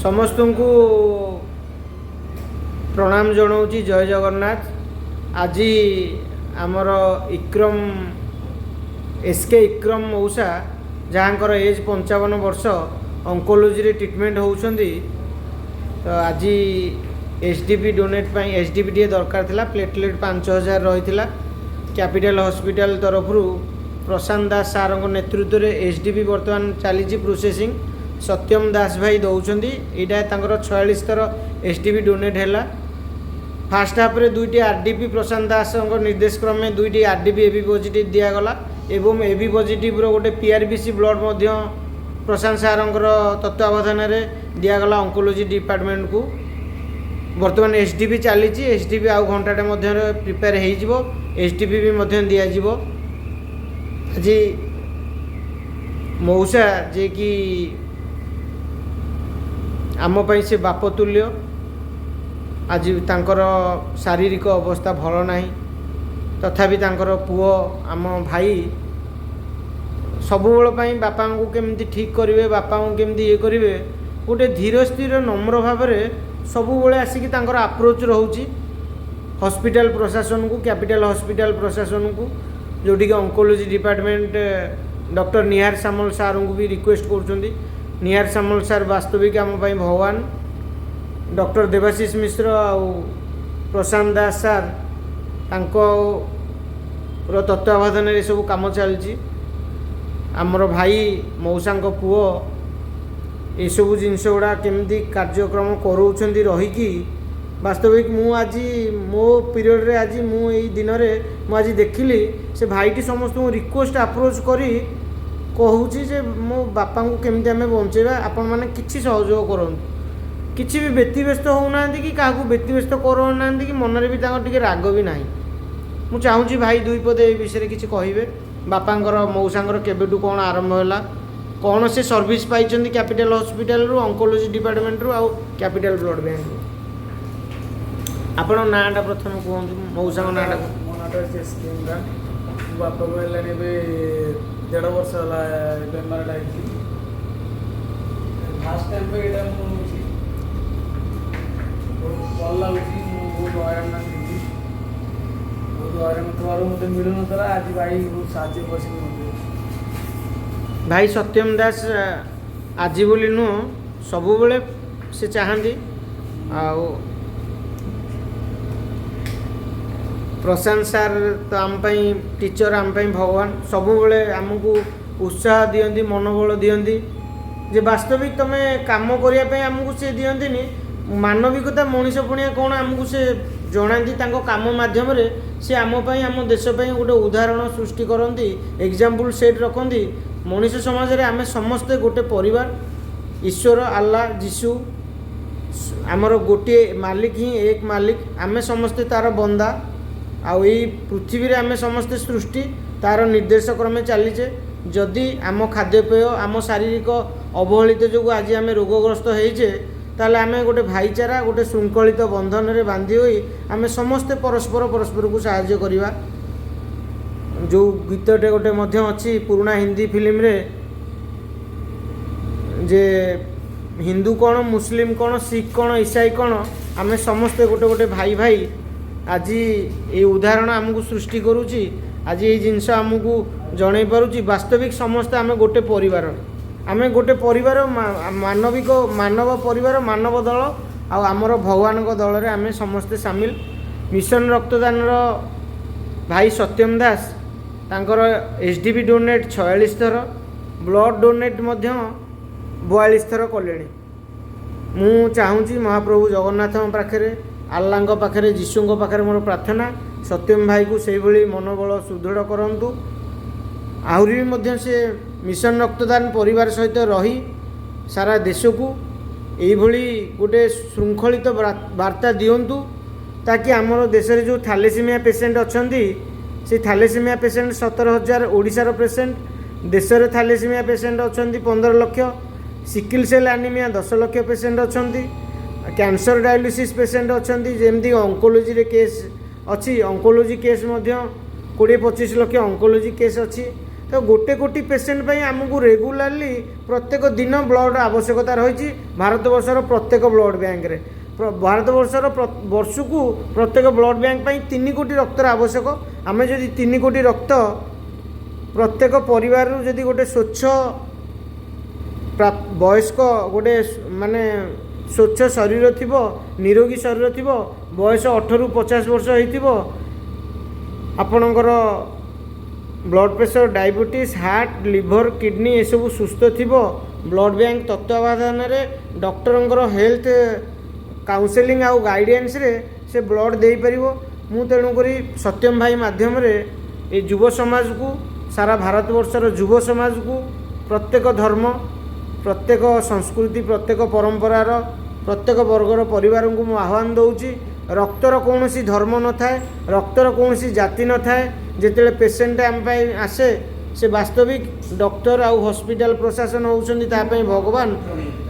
समस्त को प्रणाम जनाऊँगी। जय जगन्नाथ। आज आमर इक्रम एसके इक्रम मौसा जहाँकर एज 55 वर्ष ऑन्कोलॉजी ट्रीटमेंट होउछंदी। तो आज एसडीपी डोनेट पाई एसडीपी टी दरकार थिला। प्लेटलेट 5000 रही कैपिटल हॉस्पिटल तरफ प्रशांत दास सार नेतृत्व में एसडीपी बर्तमान चली प्रोसेसिंग। सत्यम दास भाई दौरान यहाँ 46 थर एसडीपी डोनेट है। फास्ट हाफ रे 2टी आरडीपी प्रशांत दास निर्देश क्रमे 2टी आरडीपी एबी पॉजिटिव दिगला एवं एबी पॉजिटिव गोटे पीआरबीसी ब्लड प्रशांत सार तत्वावधान में दिगला ऑन्कोलॉजी डिपार्टमेंट को। बर्तमान एसडीपी चली एसडीपी आउ घंटाटे प्रिपेयर हो एसडीपी भी दिज्व। आज मौसा जे कि आमपाई से बाप तुल्य। आज तांकर शारीरिक अवस्था भल ना तथापि तांकर पुओ आम भाई सबुबेल बापा को केमती ठीक करेंगे बापा को केमती ये करेंगे गोटे धीर स्थिर नम्र भाव सबुबले आसिक तांकर अप्रोच रोचे हॉस्पिटल प्रशासन को कैपिटल हॉस्पिटल प्रशासन को जोटी ऑन्कोलॉजी डिपार्टमेंट डॉक्टर निहार सामल सार को भी रिक्वेस्ट कर। निहार सामल सार वास्तविक आम भगवान। डॉक्टर देवाशीष मिश्र आ प्रशांत दास सार तत्वावधान में सब कम चलती। आमर भाई मौसा पुओ ये सब जिनस गुड़ा केमती कार्यक्रम कराउछंती रहीकि वास्तविक मु आज मो पीरियड रे आज मु एई दिन रे मु आज देखिली से भाईटी समस्त रिक्वेस्ट अप्रोच करी कहूँ जे मो बापा को केमती आम बचेगा आपण मैंने किसी सहयोग करूँ किसी भी व्यतिव्यस्त होना कि क्या व्यतिव्यस्त करूना कि मनरे भी टे राग भी ना। मु चाहूँगी भाई दुई पद ए विषय किसी कहे बापांकर मौसांकर केबेठू कौन आरंभ है कौन से सर्विस पाई कैपिटल हॉस्पिटल रू ऑन्कोलॉजी डिपार्टमेंट रू आउ कैपिटल ब्लड बैंक रू। आपण नाटा प्रथम कहतु मौसा नाटा। मो नाटा बापा को 1.5 वर्ष है फास्ट टाइम पे ये भल लगुच बहुत हईराण बहुत हईराण थोड़ा मतलब मिलू ना आज भाई बहुत साहय कर। भाई सत्यम दास आज बोली नुह सबु बेले से चाहती आउ प्रशांत सार तो आम टीचर आम भगवान सबु बेले आमको उत्साह दियंती मनोबल दियंती जे वास्तविक तुम काम करने आमको से दियंती मानविकता मनीष पुणिया कौन आमको से जनाती काम माध्यम से आमपाई आम देशपाई गोटे उदाहरण सृष्टि करती एग्जाम्पल सेट रखती। मनीष समाज रे आमे समस्ते गोटे परिवार ईश्वर अल्लाह जीशु आमर गोटे मालिक ही एक मालिक आमे समस्ते तार बंदा आउ यही पृथ्वी रे आमे समस्ते सृष्टि तार निर्देश क्रमे चलीचे। जदि आम खाद्यपेय आम शारीरिक अवहेलित जो आज आम रोगग्रस्त होइचे ताले आमे गोटे भाईचारा गोटे श्रृंखलित बंधन रे बांधी होई आमे समस्ते परस्पर परस्पर को सहाय्य करिवा। जो गीतटे गोटे मध्य अच्छी पुराना हिंदी फिल्म रे जे हिंदू कौन मुस्लिम कौन सिख कौन ईसाई कौन आमे समस्ते गोटे गोटे भाई भाई आज ये उदाहरण आमको सृष्टि करुच्ची। आज ये जिनस आमको जन पारुच्ची वास्तविक समस्ते आमे गोटे परिवार आमे गोटे परिवार मानविक मानव परिवार मानव दल आमर भगवान दल रे आमे समस्ते सामिल। मिशन रक्तदान भाई सत्यम दास तांकर एसडीपी डोनेट 46 थर ब्लड डोनेट 42 थर कले। मु चाहूँगी महाप्रभु जगन्नाथ पाखे आल्लाह पाखे जीशु पाखे मोर प्रार्थना सत्यम भाई को से भली मनोबल सुदृढ़ करंतु। आहरी भी से मिशन रक्तदान परिवार सहित रही सारा देश को यही गोटे श्रृंखलित वार्ता दिंतु ताकि आमर देश में जो थैलेसीमिया पेसेंट अच्छा से थैलेसीमिया पेसेंट 17,000 ओडिशार पेसेंट देश में थैलेसीमिया पेसेंट अच्छा 15 lakh sickle cell anaemia 10 lakh patient अच्छा कैंसर डायलिसिस पेसेंट अच्छा जमती ऑन्कोलॉजी केस अच्छी oncology case 20-25 lakh oncology case अच्छी तो गोटे कोटी पेसेंट ପାଇଁ ଆମକୁ ରେଗୁଲାରଲି ପ୍ରତ୍ୟେକ ଦିନ ବ୍ଲଡ଼ ଆବଶ୍ୟକତା ରହିଛି ଭାରତବର୍ଷର ପ୍ରତ୍ୟେକ ବ୍ଲଡ଼ ବ୍ୟାଙ୍କରେ। ଭାରତବର୍ଷର ବର୍ଷକୁ ପ୍ରତ୍ୟେକ ବ୍ଲଡ଼ ବ୍ୟାଙ୍କ ପାଇଁ 3 କୋଟି ରକ୍ତର ଆବଶ୍ୟକ। ଆମେ ଯଦି 3 କୋଟି ରକ୍ତ ପ୍ରତ୍ୟେକ ପରିବାରରୁ ଯଦି ଗୋଟେ ସ୍ୱଚ୍ଛ ବୟସ୍କ ଗୋଟେ ମାନେ ସ୍ୱଚ୍ଛ ଶରୀର ଥିବ, ନିରୋଗୀ ଶରୀର ଥିବ, ବୟସ 18 ରୁ 50 ବର୍ଷ ହେଇଥିବ, ଆପଣଙ୍କର blood pressure, diabetes, heart, liver, kidney ଏସବୁ ସୁସ୍ଥ ଥିବ, ବ୍ଲଡ଼ ବ୍ୟାଙ୍କ ତତ୍ତ୍ୱାବଧାନରେ ଡକ୍ଟରଙ୍କର ହେଲ୍ଥ କାଉନସେଲିଂ ଆଉ ଗାଇଡ଼ାନ୍ସରେ ସେ ବ୍ଲଡ଼ ଦେଇପାରିବ। ମୁଁ ତେଣୁକରି ସତ୍ୟମ ଭାଇ ମାଧ୍ୟମରେ ଏ ଯୁବ ସମାଜକୁ, ସାରା ଭାରତବର୍ଷର ଯୁବ ସମାଜକୁ, ପ୍ରତ୍ୟେକ ଧର୍ମ, ପ୍ରତ୍ୟେକ ସଂସ୍କୃତି, ପ୍ରତ୍ୟେକ ପରମ୍ପରାର ପ୍ରତ୍ୟେକ ବର୍ଗର ପରିବାରଙ୍କୁ ମୁଁ ଆହ୍ୱାନ ଦେଉଛି, ରକ୍ତର କୌଣସି ଧର୍ମ ନଥାଏ, ରକ୍ତର କୌଣସି ଜାତି ନଥାଏ। ଯେତେବେଳେ ପେସେଣ୍ଟ ଆମ ପାଇଁ ଆସେ, ସେ ବାସ୍ତବିକ ଡକ୍ଟର ଆଉ ହସ୍ପିଟାଲ ପ୍ରଶାସନ ହେଉଛନ୍ତି ତା ପାଇଁ ଭଗବାନ,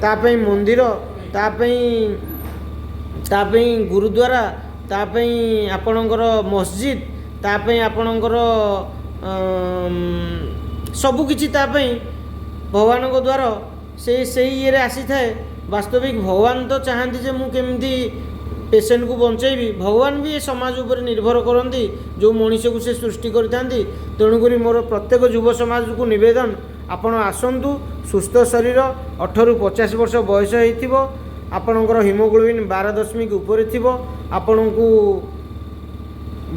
ତା ପାଇଁ ମନ୍ଦିର, ତା ପାଇଁ ଗୁରୁଦ୍ୱାର, ତା ପାଇଁ ଆପଣଙ୍କର ମସଜିଦ, ତା ପାଇଁ ଆପଣଙ୍କର ସବୁକିଛି ତା ପାଇଁ ଭଗବାନଙ୍କ ଦ୍ୱାର ସେଇ ଇଏରେ ଆସିଥାଏ। ବାସ୍ତବିକ ଭଗବାନ ତ ଚାହାନ୍ତି ଯେ ମୁଁ କେମିତି ପେସେଣ୍ଟକୁ ବଞ୍ଚେଇବି। ଭଗବାନ ବି ଏ ସମାଜ ଉପରେ ନିର୍ଭର କରନ୍ତି ଯେଉଁ ମଣିଷକୁ ସେ ସୃଷ୍ଟି କରିଥାନ୍ତି। ତେଣୁକରି ମୋର ପ୍ରତ୍ୟେକ ଯୁବ ସମାଜକୁ ନିବେଦନ, ଆପଣ ଆସନ୍ତୁ, ସୁସ୍ଥ ଶରୀର, 18 ରୁ 50 ବର୍ଷ ବୟସ ହେଇଥିବ, ଆପଣଙ୍କର ହିମୋଗ୍ଲୋବିନ୍ 12 ଉପରେ ଥିବ, ଆପଣଙ୍କୁ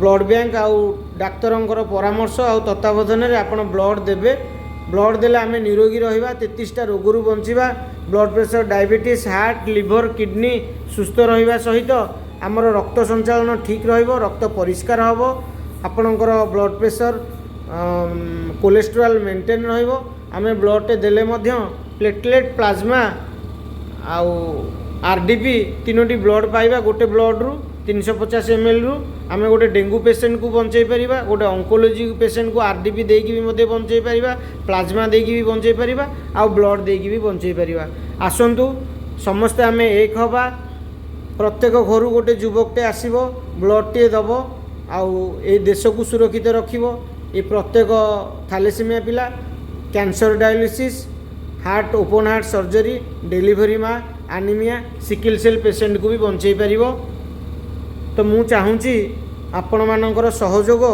ବ୍ଲଡ଼ ବ୍ୟାଙ୍କ ଆଉ ଡାକ୍ତରଙ୍କର ପରାମର୍ଶ ଆଉ ତତ୍ତ୍ୱାବଧାନରେ ଆପଣ ବ୍ଲଡ଼ ଦେବେ। ବ୍ଲଡ଼ ଦେଲେ ଆମେ ନିରୋଗୀ ରହିବା, 33ଟା ରୋଗରୁ ବଞ୍ଚିବା। Blood pressure, diabetes, heart, liver, kidney ସୁସ୍ଥ ରହିବା ସହିତ ଆମର ରକ୍ତ ସଞ୍ଚାଳନ ଠିକ୍ ରହିବ, ରକ୍ତ ପରିଷ୍କାର ହେବ, ଆପଣଙ୍କର ବ୍ଲଡ଼ ପ୍ରେସର, କୋଲେଷ୍ଟ୍ରଲ୍ ମେଣ୍ଟେନ୍ ରହିବ। ଆମେ ବ୍ଲଡ଼ଟେ ଦେଲେ ମଧ୍ୟ ପ୍ଲେଟଲେଟ୍, ପ୍ଲାଜମା ଆଉ RDP 3ଟି ବ୍ଲଡ଼ ପାଇବା ଗୋଟେ ବ୍ଲଡ଼ରୁ 350 ml ରୁ। ଆମେ ଗୋଟେ ଡେଙ୍ଗୁ ପେସେଣ୍ଟକୁ ବଞ୍ଚେଇ ପାରିବା, ଗୋଟେ ଅଙ୍କୋଲୋଜି ପେସେଣ୍ଟକୁ RDP ଦେଇକି ବି ମଧ୍ୟ ବଞ୍ଚେଇ ପାରିବା, ପ୍ଲାଜମା ଦେଇକି ବି ବଞ୍ଚେଇ ପାରିବା, ଆଉ ବ୍ଲଡ଼ ଦେଇକି ବି ବଞ୍ଚେଇ ପାରିବା। ଆସନ୍ତୁ ସମସ୍ତେ ଆମେ ଏକ ହେବା, ପ୍ରତ୍ୟେକ ଘରୁ ଗୋଟେ ଯୁବକଟେ ଆସିବ, ବ୍ଲଡ଼ଟିଏ ଦେବ, ଆଉ ଏଇ ଦେଶକୁ ସୁରକ୍ଷିତ ରଖିବ। ଏ ପ୍ରତ୍ୟେକ ଥାଲେସିମିଆ ପିଲା, cancer dialysis, heart open heart surgery, delivery ମା, ଆନିମିଆ, ସିକିଲ ସେଲ୍ ପେସେଣ୍ଟକୁ ବି ବଞ୍ଚେଇ ପାରିବ। ତ ମୁଁ ଚାହୁଁଛି ଆପଣମାନଙ୍କର ସହଯୋଗ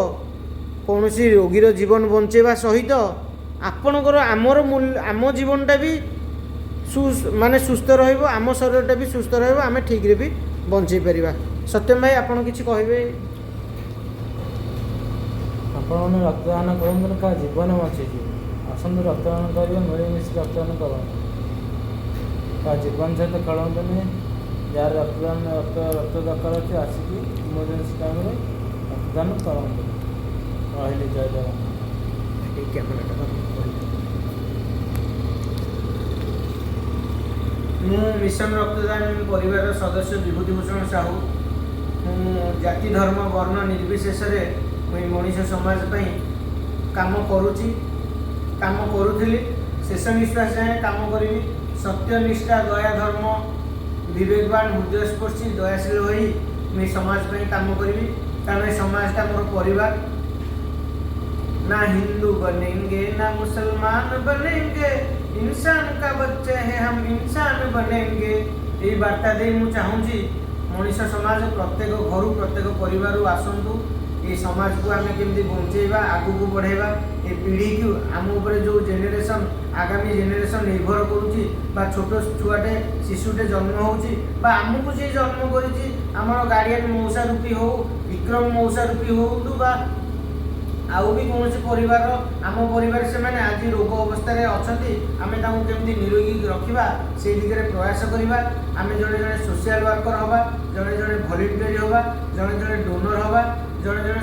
କୌଣସି ରୋଗୀର ଜୀବନ ବଞ୍ଚେଇବା ସହିତ ଆପଣଙ୍କର ଆମ ଜୀବନଟା ବି ମାନେ ସୁସ୍ଥ ରହିବ, ଆମ ଶରୀରଟା ବି ସୁସ୍ଥ ରହିବ, ଆମେ ଠିକ୍ରେ ବି ବଞ୍ଚେଇ ପାରିବା। ସତ୍ୟମ ଭାଇ ଆପଣ କିଛି କହିବେ? ଆପଣମାନେ ରକ୍ତଦାନ କରନ୍ତୁ, କାହା ଜୀବନ ବଞ୍ଚେଇଯିବ। ଆସନ୍ତୁ ରକ୍ତଦାନ କରିବା, ମିଳିମିଶି ରକ୍ତଦାନ କରନ୍ତୁ, କାହା ଜୀବନ ସହିତ ଖେଳନ୍ତୁନି। ଯାହାର ରକ୍ତ ଦରକାର ଅଛି ଆସିକି ଇମର୍ଜେନ୍ସି ଟାଇମ୍ରେ ରକ୍ତଦାନ କରନ୍ତୁ। ରହିଲି, ଜୟ ଜଗନ୍ନାଥ। ମୁଁ ମିଶନ ରକ୍ତଦାନ ପରିବାରର ସଦସ୍ୟ ବିଭୂତିଭୂଷଣ ସାହୁ। ମୁଁ ଜାତି, ଧର୍ମ, ବର୍ଣ୍ଣ ନିର୍ବିଶେଷରେ ମୁଁ ଏ ମଣିଷ ସମାଜ ପାଇଁ କାମ କରୁଛି, କାମ କରୁଥିଲି, ଶେଷ ନିଶ୍ୱାସ ଯାଏଁ କାମ କରିବି। ସତ୍ୟନିଷ୍ଠା, ଦୟା, ଧର୍ମ, ବିବେକବାନ, ହୃଦୟସ୍ପର୍ଶୀ, ଦୟାଶୀଳ ହୋଇ ମୁଁ ଏ ସମାଜ ପାଇଁ କାମ କରିବି। କାରଣ ଏ ସମାଜଟା ମୋର ପରିବାର। ना हिंदू बनेंगे ना मुसलमान बनेंगे, इंसान का बच्चे हैं हम इंसान बनेंगे। ये बार्ता दे मु चाहूँगी मनीष समाज प्रत्येक घर प्रत्येक परिवार आसतु, ये समाज को आम केमती बंचेबा, आगू को बढ़ेबा, ये पीढ़ी को आम उपरे जो जेनेरेशन आगामी जेनेरेशन निर्भर करुच्ची, छोट छुआटे शिशुटे जन्म होची, आमको जी जन्म करिछि आमर गार्डियन मौसा रूपी हो, विक्रम मौसा रूपी हो, आउ भी कौन परिवार आम परिवार से मैंने आज रोग अवस्था अच्छा आम केमती निरोगी रखा से दिगरे प्रयास करवा। आम जड़े जड़े सोशल वर्कर हवा, जड़े जड़े भलेंटियर हवा, जड़े जड़े डोनर हवा, जड़े जड़े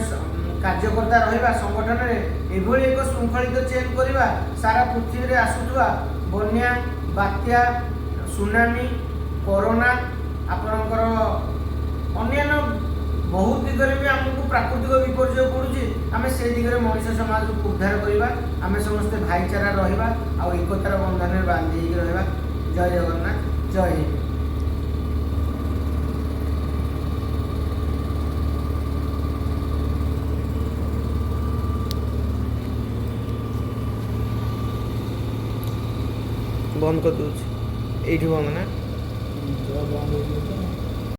कार्यकर्ता रहा संगठन में एभली एक श्रृंखलित चेन करवा। सारा पृथ्वी में आसुवा बन्या, बात्या, सुनामी, कोरोना, आपणकर अन्य बहुत दिगरे भी आमको प्राकृतिक विपर्यय पड़ुଛି, आम से दिगरे मनीष समाज को उद्धार करवा। आम समस्ते भाईचारा रहा और एकतार बंधन में बांधि रहा। जय जगन्नाथ, जय हिंद। ବନ୍ଦ କରିଦେଉଛି। ଏଇଠି ବନ୍ଦ ନା? ଜୟ